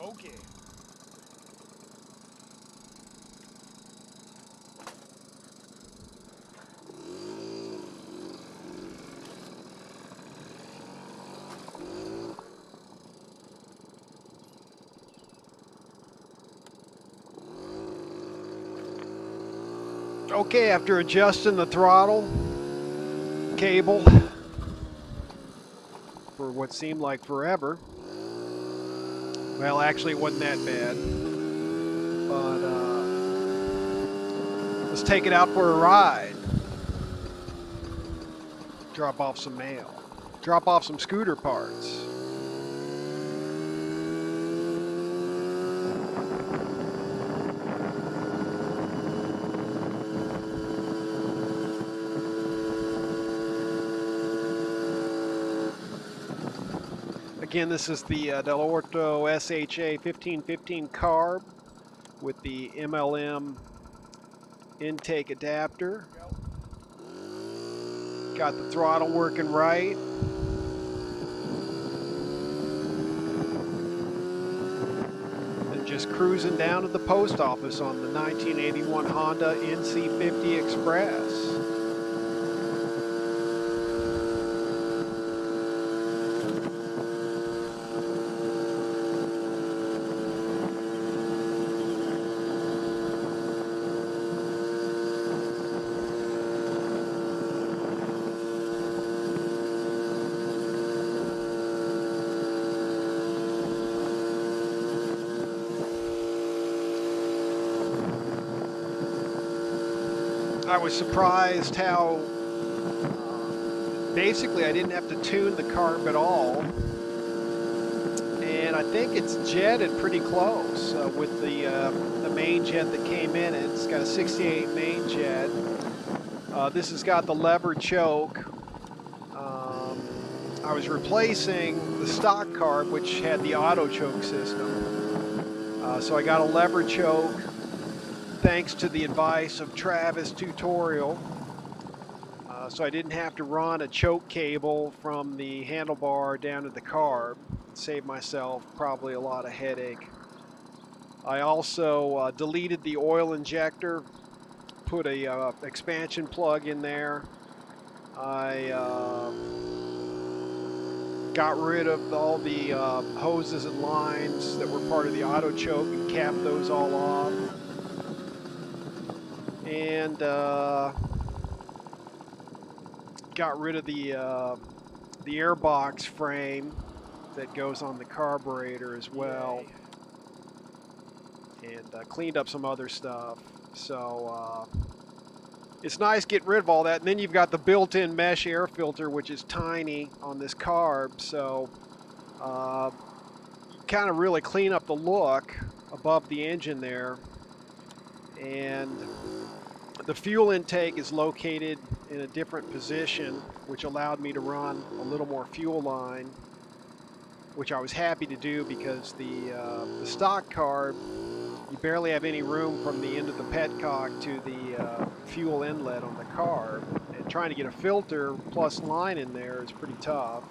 smoky. Okay, after adjusting the throttle cable for what seemed like forever, well, actually it wasn't that bad, but let's take it out for a ride. Drop off some mail. Drop off some scooter parts. Again, this is the Dellorto SHA 1515 carb with the MLM intake adapter. Got the throttle working right. And just cruising down to the post office on the 1981 Honda nc50 Express. I was surprised how basically I didn't have to tune the carb at all, and I think it's jetted pretty close with the main jet that came in. It's got a 68 main jet. This has got the lever choke. I was replacing the stock carb, which had the auto choke system, so I got a lever choke. Thanks to the advice of Travis Tutorial, so I didn't have to run a choke cable from the handlebar down to the carb. Saved myself probably a lot of headache. I also deleted the oil injector, put a expansion plug in there. I got rid of all the hoses and lines that were part of the auto choke and capped those all off. And got rid of the airbox frame that goes on the carburetor as well. And cleaned up some other stuff. So it's nice getting rid of all that. And then you've got the built-in mesh air filter, which is tiny on this carb. So kind of really clean up the look above the engine there. And the fuel intake is located in a different position, which allowed me to run a little more fuel line, which I was happy to do because the stock carb, you barely have any room from the end of the petcock to the fuel inlet on the carb. And trying to get a filter plus line in there is pretty tough.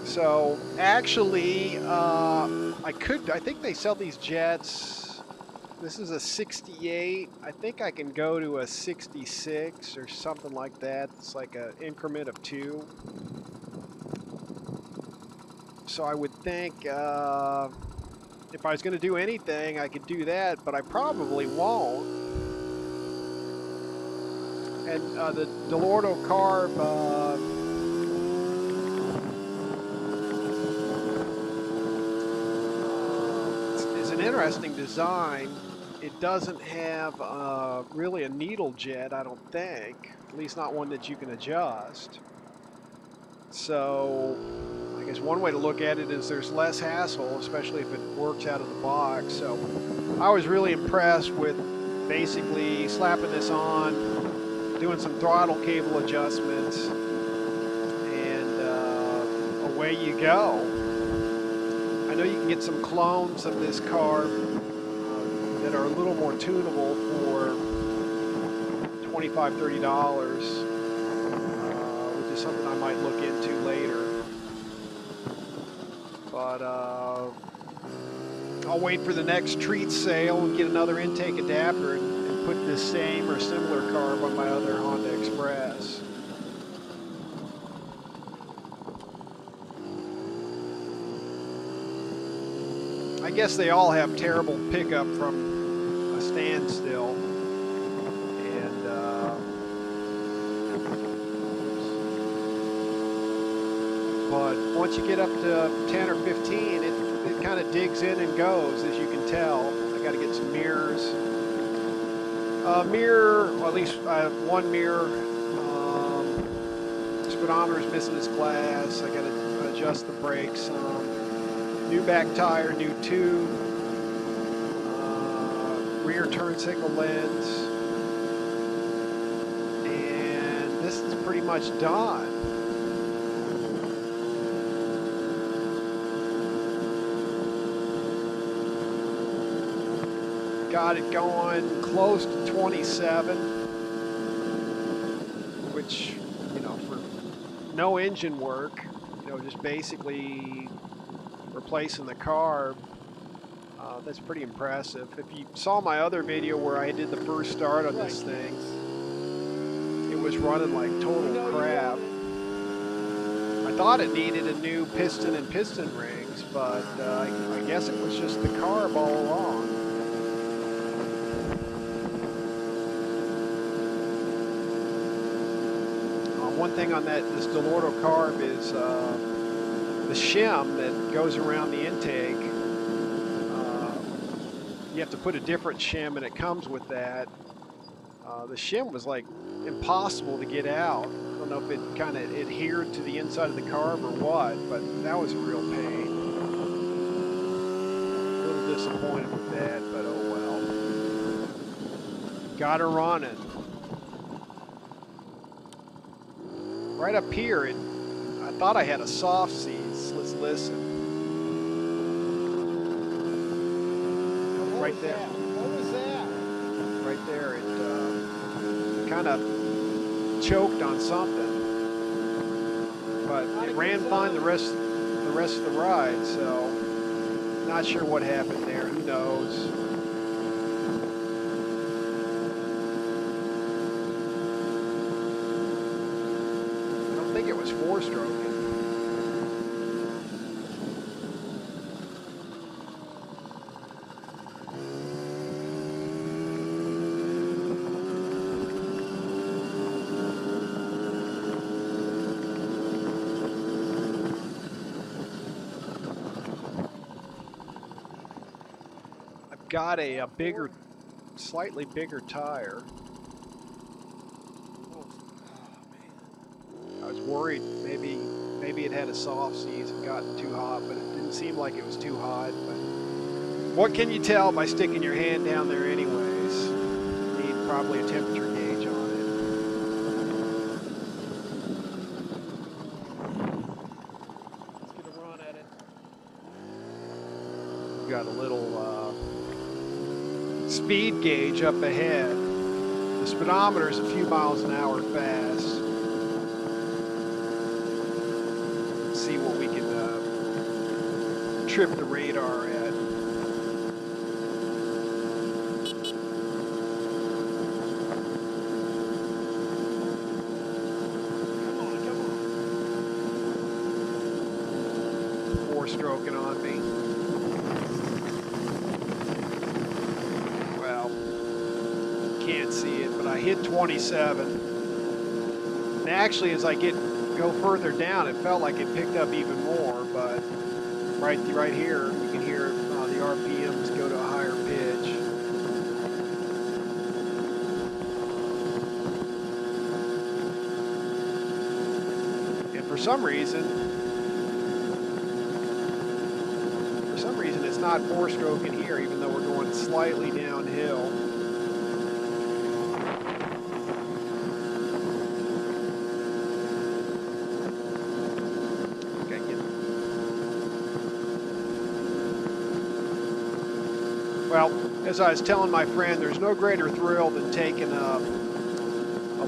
So actually, I think they sell these jets. This is a 68. I think I can go to a 66 or something like that. It's like an increment of 2. So I would think if I was going to do anything, I could do that, but I probably won't. And the Dellorto carb, interesting design. It doesn't have really a needle jet, I don't think, at least not one that you can adjust. So I guess one way to look at it is there's less hassle, especially if it works out of the box. So I was really impressed with basically slapping this on, doing some throttle cable adjustments, and away you go. I know you can get some clones of this carb that are a little more tunable for $25–30, which is something I might look into later. But I'll wait for the next treat sale and get another intake adapter and put this same or similar carb on my other Honda Express. I guess they all have terrible pickup from a standstill. And but once you get up to 10 or 15, it kind of digs in and goes, as you can tell. I got to get some mirrors. Mirror, or at least I have one mirror. Speedometer's missing its glass. I got to adjust the brakes. New back tire, new tube, rear turn signal lens, and this is pretty much done. Got it going close to 27, which, you know, for no engine work, you know, just basically replacing the carb, that's pretty impressive. If you saw my other video where I did the first start on this thing, it was running like total crap. I thought it needed a new piston and piston rings, but I guess it was just the carb all along. One thing on this Dellorto carb is the shim that goes around the intake. You have to put a different shim, and it comes with that. The shim was like impossible to get out. I don't know if it kind of adhered to the inside of the carb or what, but that was a real pain. A little disappointed with that, but oh well. Got her running. Right up here, I thought I had a soft seize. Let's listen. Right there. What was that? Right there, it kind of choked on something, but it ran fine the rest of the ride. So, not sure what happened there. Who knows? I think it was 4-stroking. I've got a bigger, slightly bigger tire. I was worried maybe it had a soft seize and gotten too hot, but it didn't seem like it was too hot. But what can you tell by sticking your hand down there anyways? You need probably a temperature gauge on it. Let's get a run at it. We've got a little speed gauge up ahead. The speedometer's a few miles an hour fast. See what we can trip the radar at. Come on, come on. 4-stroking on me. Well, can't see it, but I hit 27. And actually, as I go further down, it felt like it picked up even more, but right here you can hear the RPMs go to a higher pitch. And for some reason it's not 4-stroking here, even though we're going slightly downhill. Well, as I was telling my friend, there's no greater thrill than taking a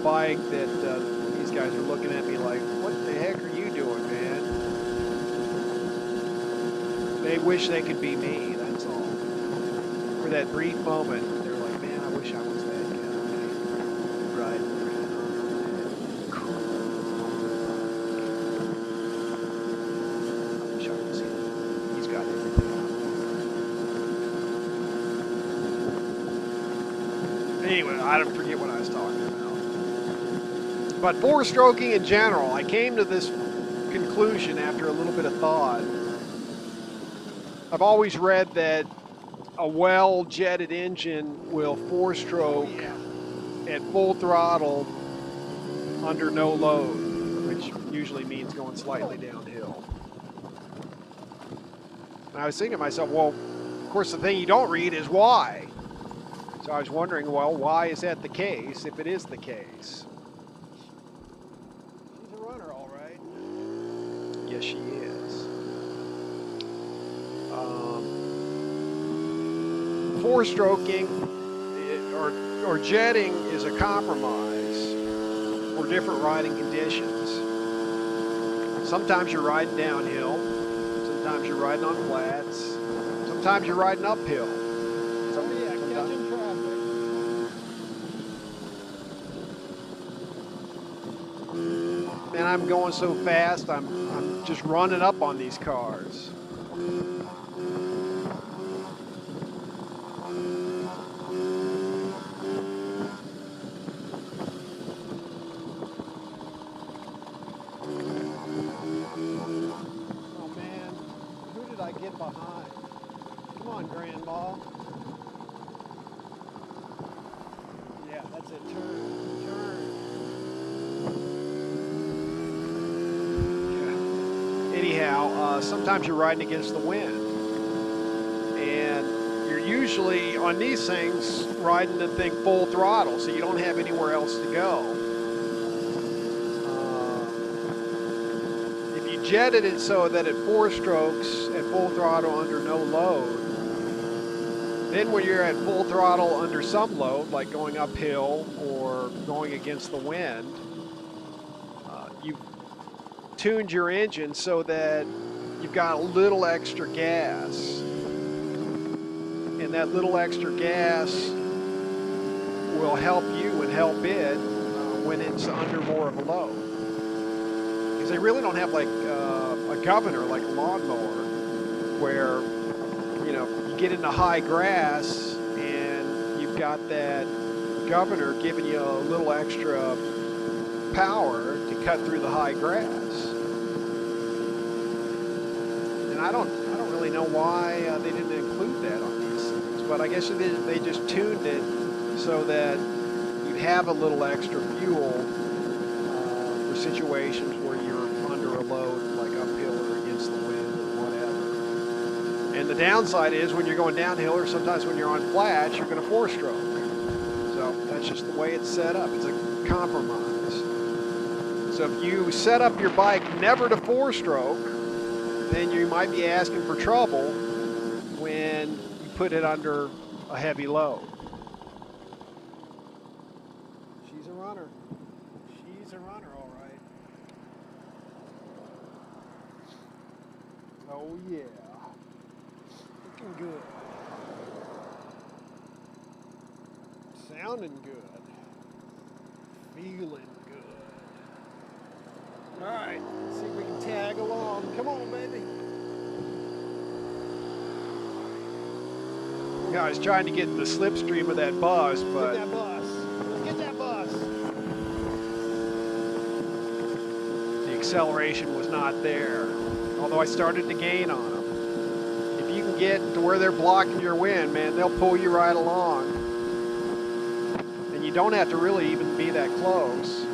bike that these guys are looking at me like, what the heck are you doing, man? they wish they could be me, that's all. For that brief moment, they're like, man, I wish I was that guy. Riding around on that car. I wish I was him. He's got everything I want. Anyway, I don't forget what I was talking about. But four-stroking in general, I came to this conclusion after a little bit of thought. I've always read that a well-jetted engine will four-stroke at full throttle under no load, which usually means going slightly downhill. And I was thinking to myself, well, of course the thing you don't read is why. So I was wondering, well, why is that the case if it is the case? She's a runner, all right. Yes, she is. Four-stroking or jetting is a compromise for different riding conditions. Sometimes you're riding downhill, sometimes you're riding on flats, sometimes you're riding uphill. Catching traffic. Man, I'm going so fast, I'm just running up on these cars. Behind. Come on, Grandma. Yeah, that's it. Turn. Yeah. Anyhow, sometimes you're riding against the wind. And you're usually, on these things, riding the thing full throttle, so you don't have anywhere else to go. Jetted it so that it four strokes at full throttle under no load. Then when you're at full throttle under some load, like going uphill or going against the wind, you've tuned your engine so that you've got a little extra gas. And that little extra gas will help you and help it when it's under more of a load. Because they really don't have like a governor, like a lawnmower, where, you know, you get into high grass and you've got that governor giving you a little extra power to cut through the high grass. And I don't really know why they didn't include that on these things, but I guess they just tuned it so that you'd have a little extra fuel for situations where you're under a load, like uphill or against the wind or whatever. And the downside is when you're going downhill or sometimes when you're on flats, you're going to four-stroke. So that's just the way it's set up. It's a compromise. So if you set up your bike never to four-stroke, then you might be asking for trouble when you put it under a heavy load. She's a runner. She's a runner, all right. Oh yeah, looking good, sounding good, feeling good. All right, let's see if we can tag along. Come on, baby. Yeah, I was trying to get in the slipstream of that bus, but... Get that bus. Let's get that bus. The acceleration was not there, although I started to gain on them. If you can get to where they're blocking your wind, man, they'll pull you right along. And you don't have to really even be that close.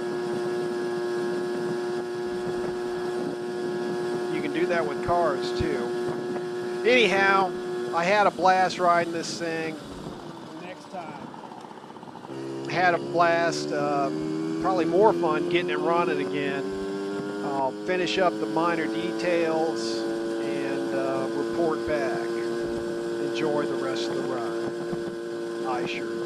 You can do that with cars, too. Anyhow, I had a blast riding this thing. Next time. Had a blast, probably more fun getting it running again. I'll finish up the minor details and report back. Enjoy the rest of the ride. I sure do.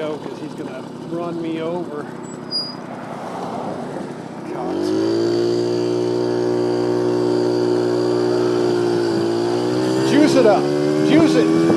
go because he's going to run me over. Juice it up. Juice it.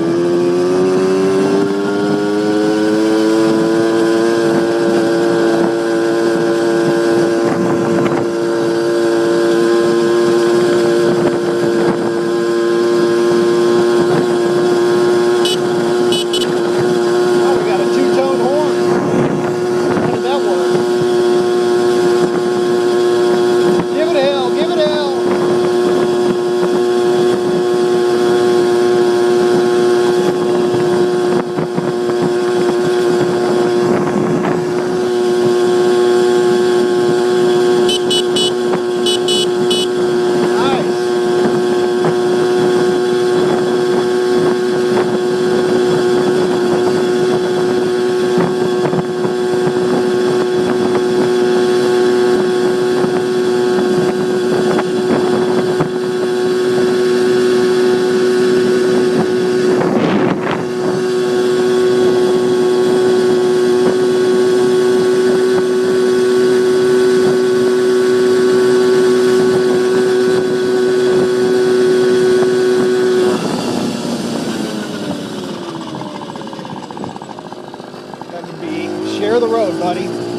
Share the road, buddy.